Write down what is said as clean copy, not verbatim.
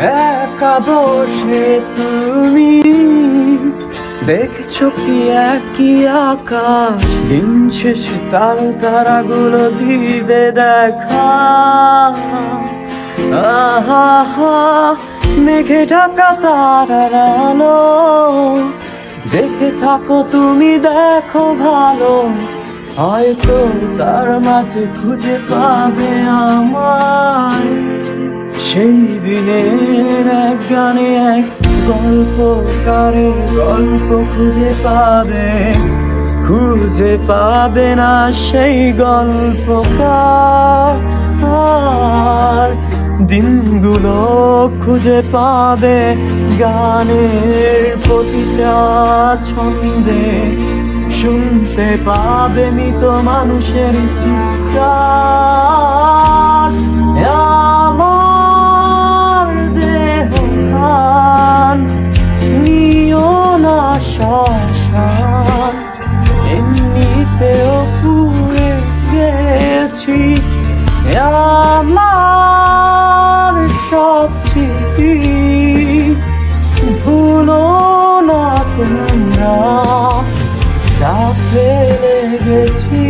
একা বসে তুমি দেখছো কি একই আকাশ, দিন শেষে তারাগুলো দিবে দেখা। আহা, মেঘে ঢাকা তারার আলো, দেখে থাকো তুমি দেখো ভালো, হয়তো তার মাঝে খুঁজে পাবে আমায়। সেই দিনের এক গানে এক গল্পকারের গল্প খুঁজে পাবে না সেই গল্পকার। দিনগুলো খুঁজে পাবে গানের প্রতিটা ছন্দে, শুনতে পাবে মৃত মানুষের চিৎকার। আমার দেহ খান নিও না শ্মশান, এমনিতেও পুড়ে গেছি। আমার সব স্মৃতি ভুলো না তোমরা, যা ফেলে গেছি।